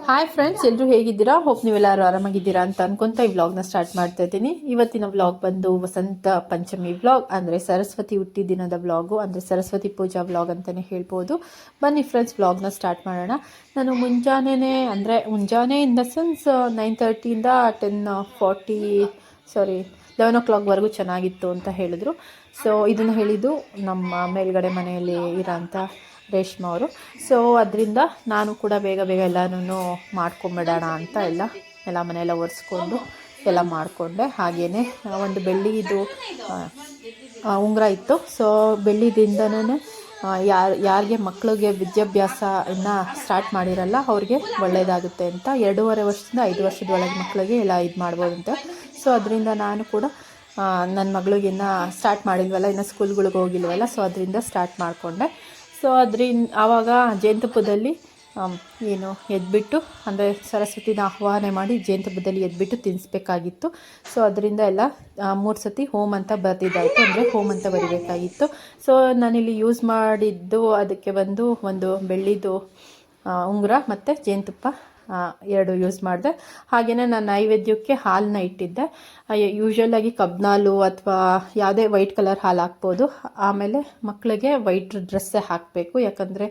Hi friends, ಎಲ್ಲರೂ ಹೇಗಿದ್ದೀರಾ? Hope ನೀವೆಲ್ಲರೂ ಆರಾಮಾಗಿದ್ದೀರಾ ಅಂತ ಅನ್ಕೊಂತ ಈ ವ್ಲಾಗ್ನ ಸ್ಟಾರ್ಟ್ ಮಾಡ್ತಾ ಇದ್ದೀನಿ. ಇವತ್ತಿನ ವ್ಲಾಗ್ ಬಂದು ವಸಂತ ಪಂಚಮಿ ವ್ಲಾಗ್, ಅಂದರೆ ಸರಸ್ವತಿ ಹುಟ್ಟಿ ದಿನದ ವ್ಲಾಗು, ಅಂದರೆ ಸರಸ್ವತಿ ಪೂಜಾ ವ್ಲಾಗ್ ಅಂತಲೇ ಹೇಳ್ಬೋದು. ಬನ್ನಿ ಫ್ರೆಂಡ್ಸ್, ವ್ಲಾಗ್ನ ಸ್ಟಾರ್ಟ್ ಮಾಡೋಣ. ನಾನು ಮುಂಜಾನೆ ಇನ್ ದ ಸೆನ್ಸ್ 9:30ಇಂದ 11 o'clock ಚೆನ್ನಾಗಿತ್ತು ಅಂತ ಹೇಳಿದ್ರು. ಸೊ ಇದನ್ನು ಹೇಳಿದ್ದು ನಮ್ಮ ಮೇಲ್ಗಡೆ ಮನೆಯಲ್ಲಿ ಇರೋಂಥ ರೇಷ್ಮಾ ಅವರು. ಸೊ ಅದರಿಂದ ನಾನು ಕೂಡ ಬೇಗ ಎಲ್ಲನೂ ಮಾಡ್ಕೊಂಬಿಡೋಣ ಅಂತ ಎಲ್ಲ ಮನೆಯೆಲ್ಲ ಒರೆಸ್ಕೊಂಡು ಎಲ್ಲ ಮಾಡಿಕೊಂಡೆ. ಹಾಗೆಯೇ ಒಂದು ಬೆಳ್ಳಿದು ಉಂಗುರ ಇತ್ತು. ಸೊ ಬೆಳ್ಳಿದಿಂದನೇ ಯಾರಿಗೆ ಮಕ್ಕಳಿಗೆ ವಿದ್ಯಾಭ್ಯಾಸ ಇನ್ನು ಸ್ಟಾರ್ಟ್ ಮಾಡಿರಲ್ಲ ಅವ್ರಿಗೆ ಒಳ್ಳೆಯದಾಗುತ್ತೆ ಅಂತ 2.5 ವರ್ಷದಿಂದ 5 ವರ್ಷದ ಒಳಗೆ ಮಕ್ಕಳಿಗೆ ಎಲ್ಲ ಇದು ಮಾಡ್ಬೋದಂತೆ. ಸೊ ಅದರಿಂದ ನಾನು ಕೂಡ ನನ್ನ ಮಗಳಿಗಿನ್ನ ಸ್ಟಾರ್ಟ್ ಮಾಡಿಲ್ವಲ್ಲ, ಇನ್ನು ಸ್ಕೂಲ್ಗಳಿಗೆ ಹೋಗಿಲ್ವಲ್ಲ, ಸೊ ಅದರಿಂದ ಸ್ಟಾರ್ಟ್ ಮಾಡಿಕೊಂಡೆ. ಸೊ ಆವಾಗ ಜೇನುತುಪ್ಪದಲ್ಲಿ ಎದ್ಬಿಟ್ಟು, ಅಂದರೆ ಸರಸ್ವತಿನ ಆಹ್ವಾನ ಮಾಡಿ ಜೇನುತುಪ್ಪದಲ್ಲಿ ಎದ್ಬಿಟ್ಟು ತಿನ್ನಿಸ್ಬೇಕಾಗಿತ್ತು. ಸೊ ಅದರಿಂದ ಎಲ್ಲ 3 ಸತಿ ಹೋಮ್ ಅಂತ ಬರೆದಿದ್ದಾಯಿತು, ಅಂದರೆ ಹೋಮ್ ಅಂತ ಬರಿಬೇಕಾಗಿತ್ತು. ಸೊ ನಾನಿಲ್ಲಿ ಯೂಸ್ ಮಾಡಿದ್ದು ಅದಕ್ಕೆ ಒಂದು ಬೆಳ್ಳಿದು ಉಂಗುರ ಮತ್ತು ಜೇನುತುಪ್ಪ 2 ಯೂಸ್ ಮಾಡಿದೆ. ಹಾಗೆಯೇ ನಾನು ನೈವೇದ್ಯಕ್ಕೆ ಹಾಲನ್ನ ಇಟ್ಟಿದ್ದೆ. ಯೂಶ್ವಲಾಗಿ ಕಬ್ನಾಲು ಅಥವಾ ಯಾವುದೇ ವೈಟ್ ಕಲರ್ ಹಾಲು ಹಾಕ್ಬೋದು. ಆಮೇಲೆ ಮಕ್ಕಳಿಗೆ ವೈಟ್ ಡ್ರೆಸ್ಸೇ ಹಾಕಬೇಕು, ಯಾಕಂದರೆ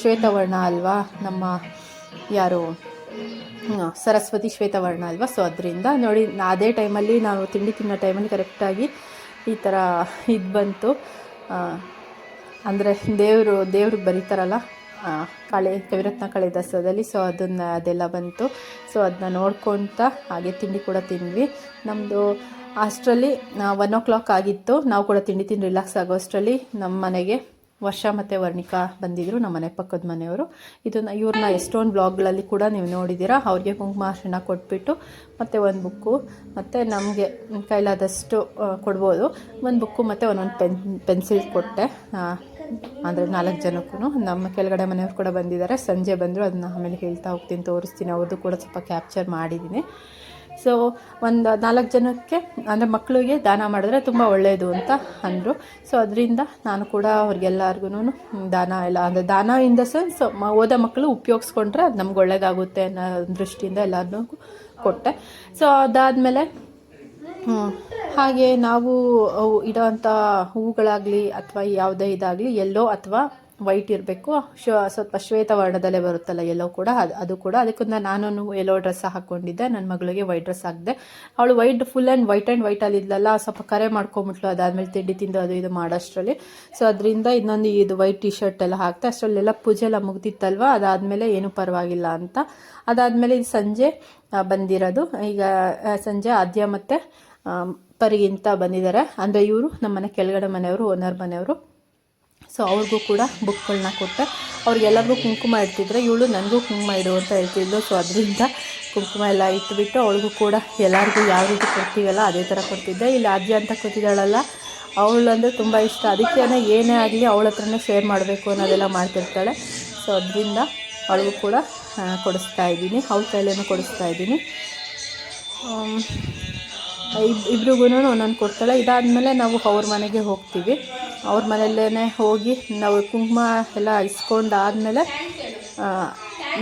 ಶ್ವೇತವರ್ಣ ಅಲ್ವಾ, ನಮ್ಮ ಯಾರು ಸರಸ್ವತಿ ಶ್ವೇತವರ್ಣ ಅಲ್ವಾ. ಸೊ ಅದರಿಂದ ನೋಡಿ, ಅದೇ ಟೈಮಲ್ಲಿ ನಾವು ತಿಂಡಿ ತಿನ್ನೋ ಟೈಮಲ್ಲಿ ಕರೆಕ್ಟಾಗಿ ಈ ಥರ ಇದು ಬಂತು. ಅಂದರೆ ದೇವ್ರಿಗೆ ಬರೀತಾರಲ್ಲ ಕವಿರತ್ನ ಕಳೆ ದಸರಾದಲ್ಲಿ. ಸೊ ಅದೆಲ್ಲ ಬಂತು. ಸೊ ಅದನ್ನ ನೋಡ್ಕೊತ ಹಾಗೆ ತಿಂಡಿ ಕೂಡ ತಿಂದ್ವಿ. ನಮ್ಮದು ಅಷ್ಟರಲ್ಲಿ 1 o'clock ಆಗಿತ್ತು. ನಾವು ಕೂಡ ತಿಂದು ರಿಲ್ಯಾಕ್ಸ್ ಆಗೋ ಅಷ್ಟರಲ್ಲಿ ನಮ್ಮ ಮನೆಗೆ ವರ್ಷ ಮತ್ತು ವರ್ಣಿಕಾ ಬಂದಿದ್ದರು, ನಮ್ಮ ಮನೆ ಪಕ್ಕದ ಮನೆಯವರು. ಇವ್ರನ್ನ ಎಷ್ಟೊಂದು ಬ್ಲಾಗ್ಗಳಲ್ಲಿ ಕೂಡ ನೀವು ನೋಡಿದ್ದೀರಾ. ಅವ್ರಿಗೆ ಕುಂಕುಮಾರ್ಶನ ಕೊಟ್ಬಿಟ್ಟು ಮತ್ತು ಒಂದು ಬುಕ್ಕು, ಮತ್ತು ನಮಗೆ ಕೈಲಾದಷ್ಟು ಕೊಡ್ಬೋದು, ಒಂದು ಬುಕ್ಕು ಮತ್ತು ಒಂದೊಂದು ಪೆನ್ಸಿಲ್ ಕೊಟ್ಟೆ. ಅಂದರೆ 4 ಜನಕ್ಕೂ. ನಮ್ಮ ಕೆಳಗಡೆ ಮನೆಯವರು ಕೂಡ ಬಂದಿದ್ದಾರೆ, ಸಂಜೆ ಬಂದರು. ಅದನ್ನ ಆಮೇಲೆ ಹೇಳ್ತಾ ಹೋಗ್ತೀನಿ, ತೋರಿಸ್ತೀನಿ. ಅವ್ರದ್ದು ಕೂಡ ಸ್ವಲ್ಪ ಕ್ಯಾಪ್ಚರ್ ಮಾಡಿದ್ದೀನಿ. ಸೊ ಒಂದು 4 ಜನಕ್ಕೆ, ಅಂದರೆ ಮಕ್ಕಳಿಗೆ ದಾನ ಮಾಡಿದ್ರೆ ತುಂಬ ಒಳ್ಳೆಯದು ಅಂತ ಅಂದರು. ಸೊ ಅದರಿಂದ ನಾನು ಕೂಡ ಅವ್ರಿಗೆಲ್ಲರಿಗೂ ದಾನ ಅಂದರೆ ದಾನ ಇನ್ ದ ಸೆನ್ಸ್ ಓದೋ ಮಕ್ಕಳು ಉಪಯೋಗಿಸ್ಕೊಂಡ್ರೆ ಅದು ನಮ್ಗೆ ಒಳ್ಳೆಯದಾಗುತ್ತೆ ಅನ್ನೋ ದೃಷ್ಟಿಯಿಂದ ಎಲ್ಲರಿಗೂ ಕೊಟ್ಟೆ. ಸೊ ಅದಾದಮೇಲೆ ಹಾಗೆ ನಾವು ಇಡೋವಂಥ ಹೂವುಗಳಾಗಲಿ ಅಥವಾ ಯಾವುದೇ ಇದಾಗಲಿ ಎಲ್ಲೋ ಅಥವಾ ವೈಟ್ ಇರಬೇಕು. ಸ್ವಲ್ಪ ಶ್ವೇತವರ್ಣದಲ್ಲೇ ಬರುತ್ತಲ್ಲ ಎಲ್ಲೋ ಕೂಡ, ಅದು ಕೂಡ. ಅದಕ್ಕಿಂತ ನಾನು ಎಲ್ಲೋ ಡ್ರೆಸ್ ಹಾಕ್ಕೊಂಡಿದ್ದೆ, ನನ್ನ ಮಗಳಿಗೆ ವೈಟ್ ಡ್ರೆಸ್ ಹಾಕಿದೆ. ಅವಳು ಫುಲ್ ಆ್ಯಂಡ್ ವೈಟಲ್ಲಿ ಇದ್ಲಲ್ಲ, ಸ್ವಲ್ಪ ಕರೆ ಮಾಡ್ಕೊಂಬಿಟ್ಲು. ಅದಾದಮೇಲೆ ತಿಂಡಿ ತಿಂದು ಇದು ಮಾಡೋಷ್ಟರಲ್ಲಿ. ಸೊ ಅದರಿಂದ ಇನ್ನೊಂದು ಇದು ವೈಟ್ ಟಿ ಶರ್ಟ್ ಎಲ್ಲ ಹಾಕ್ತೆ. ಅಷ್ಟರಲ್ಲೆಲ್ಲ ಪೂಜೆ ಎಲ್ಲ ಮುಗ್ದಿತ್ತಲ್ವ, ಅದಾದಮೇಲೆ ಏನೂ ಪರವಾಗಿಲ್ಲ ಅಂತ. ಅದಾದಮೇಲೆ ಇದು ಸಂಜೆ ಬಂದಿರೋದು. ಈಗ ಸಂಜೆ ಆದ್ಯ ಮತ್ತು ಪರಿಗಿಂತ ಬಂದಿದ್ದಾರೆ. ಅಂದರೆ ಇವರು ನಮ್ಮನೆ ಕೆಳಗಡೆ ಮನೆಯವರು, ಓನರ್ ಮನೆಯವರು. ಸೊ ಅವ್ರಿಗೂ ಕೂಡ ಬುಕ್ಗಳನ್ನ ಕೊಟ್ಟೆ. ಅವ್ರಿಗೆಲ್ಲರಿಗೂ ಕುಂಕುಮ ಇಡ್ತಿದ್ರೆ, ಇವಳು ನನಗೂ ಕುಂಕುಮ ಇಡು ಅಂತ ಹೇಳ್ತಿದ್ಲು. ಸೊ ಅದರಿಂದ ಕುಂಕುಮ ಎಲ್ಲ ಇಟ್ಬಿಟ್ಟು ಅವಳಿಗೂ ಕೂಡ ಎಲ್ಲರಿಗೂ ಯಾವ ರೀತಿ ಕೊಡ್ತೀವಲ್ಲ ಅದೇ ಥರ ಕೊಡ್ತಿದ್ದೆ. ಇಲ್ಲಿ ಆದ್ಯ ಅಂತ ಕೂತಿದ್ದಾಳಲ್ಲ, ಅವಳು ಅಂದರೆ ತುಂಬ ಇಷ್ಟ. ಅದಕ್ಕೆ ಏನೇ ಆಗಲಿ ಅವಳ ಹತ್ರನೇ ಶೇರ್ ಮಾಡಬೇಕು ಅನ್ನೋದೆಲ್ಲ ಮಾಡ್ತಿರ್ತಾಳೆ. ಸೊ ಅದರಿಂದ ಅವಳಿಗೂ ಕೂಡ ಕೊಡಿಸ್ತಾ ಇದ್ದೀನಿ, ಅವ್ಳ ಕೈಲೇನೂ ಕೊಡಿಸ್ತಾ ಇದ್ದೀನಿ. ಇಬ್ರಿಗೂ ಒಂದೊಂದು ಕೊಡ್ತಾಳೆ. ಇದಾದಮೇಲೆ ನಾವು ಅವ್ರ ಮನೆಗೆ ಹೋಗ್ತೀವಿ. ಅವ್ರ ಮನೆಯಲ್ಲೇ ಹೋಗಿ ನಾವು ಕುಂಕುಮ ಎಲ್ಲ ಇಸ್ಕೊಂಡಾದಮೇಲೆ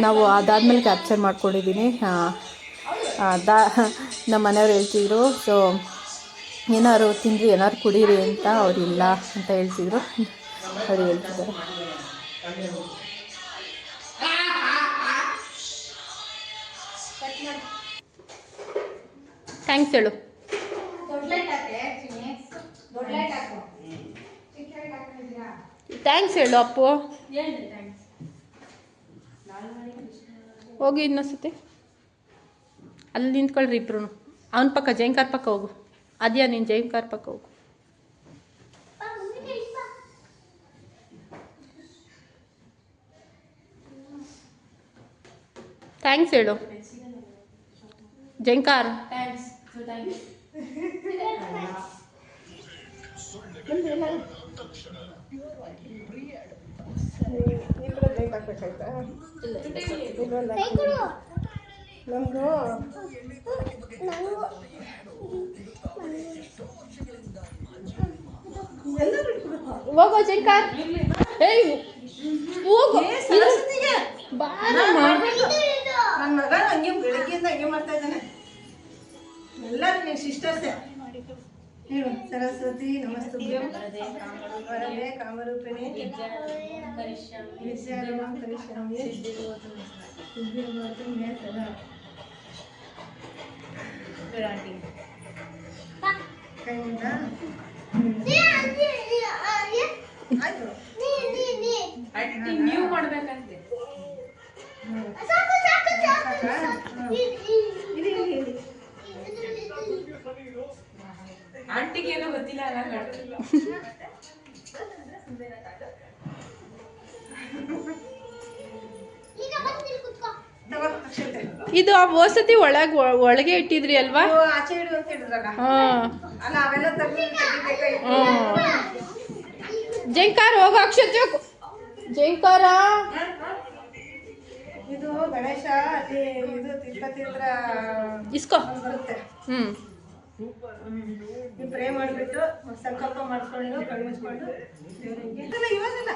ನಾವು ಅದಾದಮೇಲೆ ಕ್ಯಾಪ್ಚರ್ ಮಾಡ್ಕೊಂಡಿದ್ದೀನಿ. ನಮ್ಮ ಮನೆಯವ್ರು ಹೇಳ್ತಿದ್ರು, ಸೊ ಏನಾದ್ರು ತಿಂದ್ರಿ, ಏನಾದ್ರು ಕುಡೀರಿ ಅಂತ. ಅವರಿಲ್ಲ ಅಂತ ಹೇಳ್ತಿದ್ರು. ಅವ್ರು ಹೇಳ್ತಿದ್ದಾರೆ, ಥ್ಯಾಂಕ್ಸ್ ಹೇಳು. ಥ್ಯಾಂಕ್ಸ್ ಹೇಳು ಅಪ್ಪು. ಹೋಗಿ ಇನ್ನೊಂದ್ಸತಿ ಅಲ್ಲಿ ನಿಂತ್ಕೊಳ್ರಿ ಇಬ್ರು. ಅವನ ಪಕ್ಕ ಜೈಂಕಾರ್ ಪಕ್ಕ ಹೋಗು. ಅದ್ಯಾ ನೀನು ಜೈಂಕಾರ್ ಪಕ್ಕ ಹೋಗು. ಥ್ಯಾಂಕ್ಸ್ ಹೇಳು ಜೈಂಕಾರ್. ನಮ್ದು ಹೋಗೋ ಜೈಂಕಾರ್. ಏಯ್ ಹೋಗು, ಬಾರಮ್ಮ. ಹೆಂಗೆ ಮಾಡ್ತಾ ಇದ್ದಾನೆ ಎಲ್ಲರೂ ನೀನು ಸಿಸ್ಟರ್ಸೇ ಹೇಳು. ಸರಸ್ವತಿ ನಮಸ್ತುಭ್ಯಂ ವರದೆ ಕಾಮರೂಪಿಣಿ ವಿದ್ಯಾರೂಪಂ ಕರಿಷ್ಯಾಮಿ ಸಿದ್ಧಿರ್ಭವತು ಮೇ ಸದಾ. ಕೈ ಮುಂದ ಆಯ್ತು ನೀವು ಮಾಡ್ಬೇಕಂತೆ ಆಂಟಿಗೆ ಏನೋ ಗೊತ್ತಿಲ್ಲ ಇದು ಆ ವಸತಿ ಒಳಗೆ ಇಟ್ಟಿದ್ರಿ ಅಲ್ವಾ? ಆಚೆ ಇಡು ಅಂತ ಹೇಳಿದ್ರಲ್ಲ. ಅಲ್ಲ ಅವೆಲ್ಲ ಜಂಕಾರ ಹೋಗೋ ಅಕ್ಷತೆ ಜಂಕಾರ. ಇದು ಗಣೇಶ ಅಲ್ಲಿ ಇದು ತಿರುಪತಿ ಹತ್ರ ಇಸ್ಕೋ ಬರುತ್ತೆ. ನೀವು ಪ್ರೇ ಮಾಡಿಬಿಟ್ಟು ಸಂಕಲ್ಪ ಮಾಡಿಕೊಂಡು ಕಣ್ಣು ಮುಚ್ಕೊಂಡು ದೇವರಿಗೆ ಇವಾಗಲ್ಲ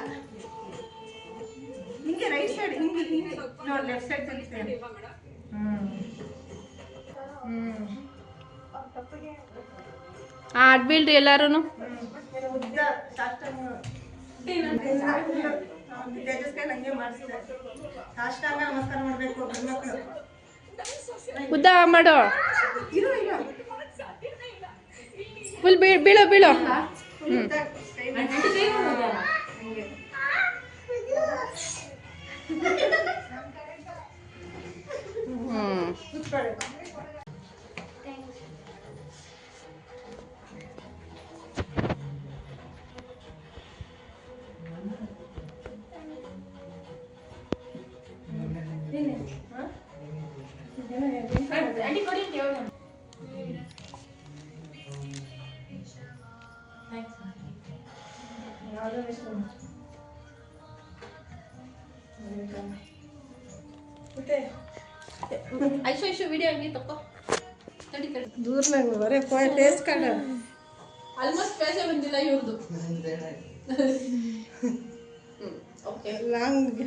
ಹಿಂಗೆ ರೈಟ್ ಸೈಡ್ ಹಿಂಗೆ ಹಿಂಗೆ ನೋಡಿ ಲೆಫ್ಟ್ ಸೈಡ್ ತಿರುಗ್ತೇನೆ. ಆಡ್ಬಿಲ್ರಿ ಎಲ್ಲಾರು. ಉದ್ದ ಸಾಷ್ಟಾಂಗ ತೇಜಸ್ಕೈ ಹಂಗೆ ಮಾಡಿಸಿದೆ. ಸಾಷ್ಟಾಂಗ ನಮಸ್ಕಾರ ಮಾಡಬೇಕು ಹೆಣ್ಮಕ್ಳು. ಉದ್ದ ಮಾಡೋ ಇರು ಇರು ಫುಲ್ ಬೀಳೋ ಬೀಳೋ. ಐಶು ವಿಡಿಯೋ ಹಂಗೆ ತಕೋ. ದೂರ ಬರೇ ಟೇಸ್ಟ್ ಕಾರ್ಡ್ ಆಲ್ಮೋಸ್ಟ್ ಪೈಸೆ ಬಂದಿಲ್ಲ ಇವ್ರದ್ದು. Okay long.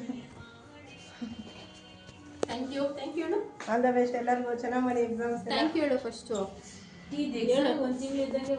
ಥ್ಯಾಂಕ್ ಯು ಹೇಳು. ಆಲ್ ದ ಬೆಸ್ಟ್ ಎಲ್ಲರಿಗೂ ಚೆನ್ನಾಗಿ ಮಾಡಿ ಎಕ್ಸಾಮ್ಸ್. ಥ್ಯಾಂಕ್ ಯು ಹೇಳು ಫಸ್ಟು. ಈ ಒಂದು ತಿಂಗಳು ಇದ್ದಂಗೆ